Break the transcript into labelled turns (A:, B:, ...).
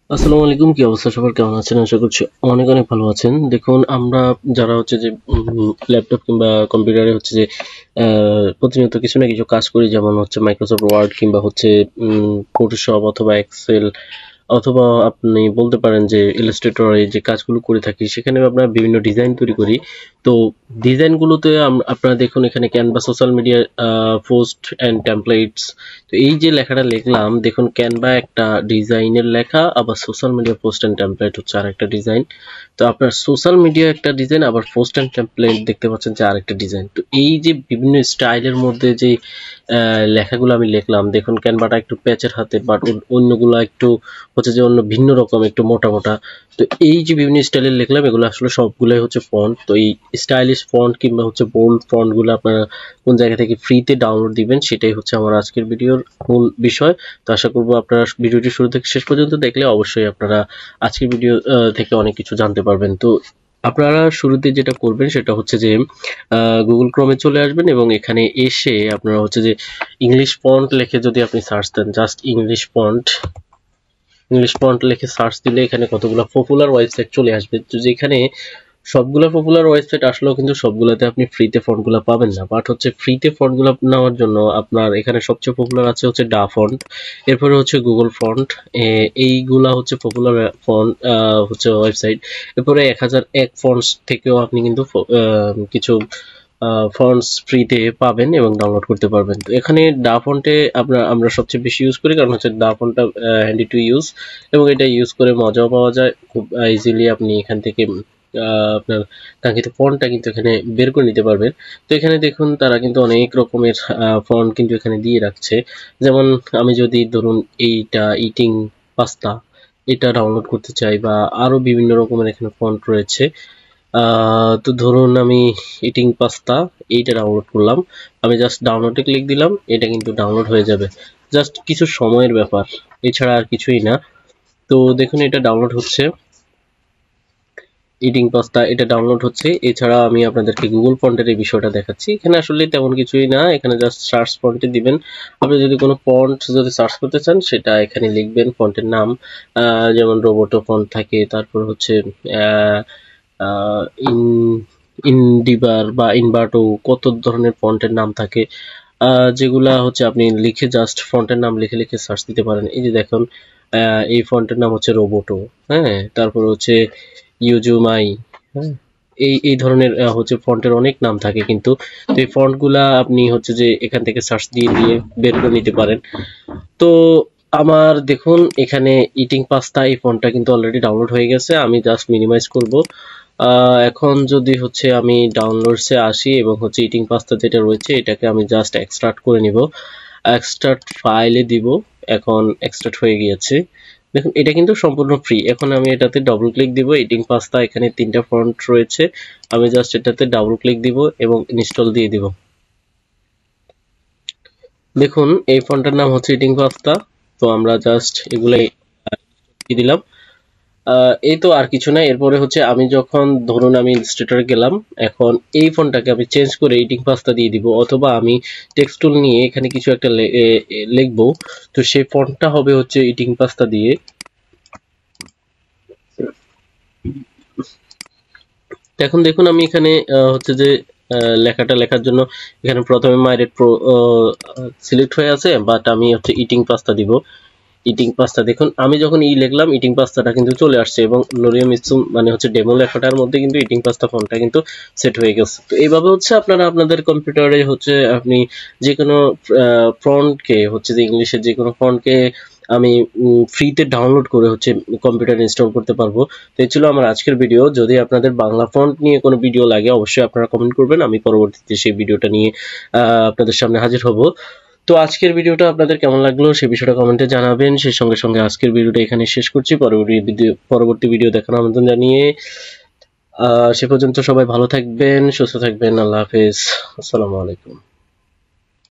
A: আসসালামু আলাইকুম, কি অবস্থা সবার, কেমন আছেন? আশা করছি অনেক অনেক ভালো আছেন। দেখুন, আমরা যারা হচ্ছে যে ল্যাপটপ কিংবা কম্পিউটারে হচ্ছে যে প্রতিনিয়ত কিছু না কিছু কাজ করি, যেমন হচ্ছে মাইক্রোসফট ওয়ার্ড কিংবা হচ্ছে ফটোশপ অথবা এক্সেল, অথবা আপনি বলতে পারেন যে ইলাস্ট্রেটরে যে কাজগুলো করে থাকি, সেখানে আমরা বিভিন্ন ডিজাইন তৈরি করি। তো ডিজাইনগুলোতে আপনারা দেখুন, এখানে Canva social media post and templates. তো এই যে লেখাটা লিখলাম, দেখুন ক্যানভা একটা ডিজাইনের লেখা, আবার social media post and template হচ্ছে আরেকটা ডিজাইন। তো আপনার সোশ্যাল মিডিয়া একটা ডিজাইন, আবার পোস্ট অ্যান্ড টেমপ্লেট দেখতে পাচ্ছেন যে আরেকটা ডিজাইন। তো এই যে বিভিন্ন স্টাইলের মধ্যে যে লেখাগুলো আমি লিখলাম, দেখুন ক্যানভাটা একটু প্যাচের হাতে, বাট অন্যগুলো একটু হচ্ছে যে অন্য ভিন্ন রকম, একটু মোটা মোটা। তো এই যে বিভিন্ন স্টাইলের লিখলাম, এগুলো আসলে সবগুলোই হচ্ছে ফন্ট। তো এই স্টাইলিশ ফন্ট কিংবা হচ্ছে বোল্ড ফন্টগুলো আপনারা কোন জায়গা থেকে ফ্রিতে ডাউনলোড দিবেন, সেটাই হচ্ছে আমার আজকের ভিডিওর মূল বিষয়। তো আশা করবো আপনারা ভিডিওটি শুরু থেকে শেষ পর্যন্ত দেখলে অবশ্যই আপনারা আজকের ভিডিও থেকে অনেক কিছু জানতে পারবেন। তো আপনারা শুরুতে যেটা করবেন সেটা হচ্ছে যে গুগল ক্রোমে চলে আসবেন, এবং এখানে এসে আপনারা হচ্ছে যে ইংলিশ ফন্ট লিখে যদি আপনি সার্চ দেন, জাস্ট ইংলিশ ফন্ট লিখে সার্চ দিলে এখানে কতগুলো পপুলার ওয়েবসাইট চলে আসবে। তো যেখানে সবগুলা পপুলার ওয়েবসাইট আসলেও কিন্তু সবগুলাতে আপনি ফ্রিতে ফন্টগুলো পাবেন না। বাট হচ্ছে ফ্রিতে ফন্টগুলো নেওয়ার জন্য আপনার এখানে সবচেয়ে পপুলার আছে হচ্ছে ডা ফন্ট, এরপরে হচ্ছে গুগল ফন্ট। এইগুলা হচ্ছে পপুলার ফন্ট হচ্ছে ওয়েবসাইট। এরপরে 1001 ফন্টস থেকেও আপনি কিন্তু কিছু ফন্টস ফ্রিতে পাবেন এবং ডাউনলোড করতে পারবেন। তো এখানে ডা ফন্টে আমরা সবচেয়ে বেশি ইউজ করি, কারণ হচ্ছে ডা ফন্টটা হ্যান্ডি টু ইউজ, এবং এটা ইউজ করে মজাও পাওয়া যায় খুব ইজিলি। আপনি এখান থেকে আপনার কাঙ্ক্ষিত ফন্টটা কিন্তু এখানে বের করে নিতে পারবেন। তো এখানে দেখুন, তারা কিন্তু অনেক রকমের ফন্ট কিন্তু এখানে দিয়ে রাখছে। যেমন আমি যদি ধরুন এইটা ইটিং পাস্তা, এটা ডাউনলোড করতে চাই, বা আরো বিভিন্ন রকমের এখানে ফন্ট রয়েছে। তো ধরুন আমি ইটিং পাস্তা এইটা ডাউনলোড করলাম, আমি জাস্ট ডাউনলোডে ক্লিক দিলাম, এটা কিন্তু ডাউনলোড হয়ে যাবে। জাস্ট কিছু সময়ের ব্যাপার, এছাড়া আর কিছুই না। তো দেখুন, এটা ডাউনলোড হচ্ছে, ইটিং পাস্তা এটা ডাউনলোড হচ্ছে। এছাড়া আমি আপনাদেরকে গুগল ফন্টের এই বিষয়টা দেখাচ্ছি। এখানে আসলে তেমন কিছুই না, এখানে জাস্ট সার্চ ফন্টে দিবেন। আপনি যদি কোনো ফন্ট যদি সার্চ করতে চান, সেটা এখানে লিখবেন ফন্টের নাম, যেমন রোবোটো ফন্ট থাকে, তারপর হচ্ছে ইন ইনডিবার বা ইনভার্টো, কত ধরনের ফন্টের নাম থাকে, যেগুলা হচ্ছে আপনি লিখে জাস্ট ফন্টের নাম লিখে লিখে সার্চ দিতে পারেন। এই যে দেখুন, এই ফন্টের নাম হচ্ছে রোবোটো। হ্যাঁ, তারপর হচ্ছে ইউজুমাই। হ্যাঁ, এই ধরনের হচ্ছে ফন্টের অনেক নাম থাকে কিন্তু। তো এই ফন্টগুলা আপনি হচ্ছে যে এখান থেকে সার্চ দিয়ে দিয়ে বের করে নিতে পারেন। তো আমার দেখুন এখানে ইটিং পাস্তা এই ফন্টটা কিন্তু অলরেডি ডাউনলোড হয়ে গেছে। আমি জাস্ট মিনিমাইজ করব। এখন যদি হচ্ছে আমি ডাউনলোডসে আসি এবং হচ্ছে ইটিং পাস্তা যেটা রয়েছে এটাকে আমি জাস্ট এক্সট্রাক্ট করে নিব, এক্সট্রাক্ট ফাইলে দিব। এখন এক্সট্রাক্ট হয়ে গিয়েছে। দেখুন, এটা কিন্তু সম্পূর্ণ ফ্রি। এখন আমি এটাতে ডবল ক্লিক দিব, ইটিং পাস্তা এখানে 3টা ফন্ট রয়েছে, আমি জাস্ট এটাতে ডাবল ক্লিক দিব এবং ইনস্টল দিয়ে দিব। দেখুন, এই ফন্টের নাম হচ্ছে ইটিং পাস্তা। তো আমরা জাস্ট এগুলাই দিয়ে দিলাম। এই তো, আর কিছু না। এরপরে হচ্ছে আমি যখন ধরুন আমি ইলাস্ট্রেটরে গেলাম, এখন এই ফন্টটাকে আমি চেঞ্জ করে ইটিং পাস্তা দিয়ে দিব, অথবা আমি টেক্সট টুল নিয়ে এখানে কিছু একটা লিখবো। তো সেই ফন্টটা হবে হচ্ছে ইটিং পাস্তা দিয়ে। এখন দেখুন, আমি এখানে হচ্ছে যে লেখাটা লেখার জন্য এখানে প্রথমে মাইরেট প্রো সিলেক্ট হয়ে আছে, বাট আমি হচ্ছে ইটিং পাস্তা দিব। ইটিং পাস্তা, দেখুন আমি যখন লিখলাম ইটিং পাস্তাটা কিন্তু চলে আসছে, এবং লোরিয়াম ইসুম মানে হচ্ছে ডেমো লেখাটার মধ্যে কিন্তু ইটিং পাস্তা ফন্টটা কিন্তু সেট হয়ে গেছে। তো এইভাবে হচ্ছে আপনারা আপনাদের কম্পিউটারে হচ্ছে আপনি যে কোনো ফন্টকে হচ্ছে যে ইংলিশের যে কোনো ফন্টকে আমি ফ্রিতে ডাউনলোড করে হচ্ছে কম্পিউটারে ইনস্টল করতে পারবো। তো এই ছিল আমার আজকের ভিডিও। যদি আপনাদের বাংলা ফন্ট নিয়ে কোনো ভিডিও লাগে, অবশ্যই আপনারা কমেন্ট করবেন, আমি পরবর্তীতে সেই ভিডিওটা নিয়ে আপনাদের সামনে হাজির হব। তো আজকের ভিডিওটা আপনাদের কেমন লাগলো সে বিষয়টা কমেন্টে জানাবেন। সেই সঙ্গে সঙ্গে আজকের ভিডিওটা এখানে শেষ করছি। পরবর্তী ভিডিও দেখার আমন্ত্রণ জানিয়ে সে পর্যন্ত সবাই ভালো থাকবেন, সুস্থ থাকবেন। আল্লাহ হাফেজ, আসসালামু আলাইকুম।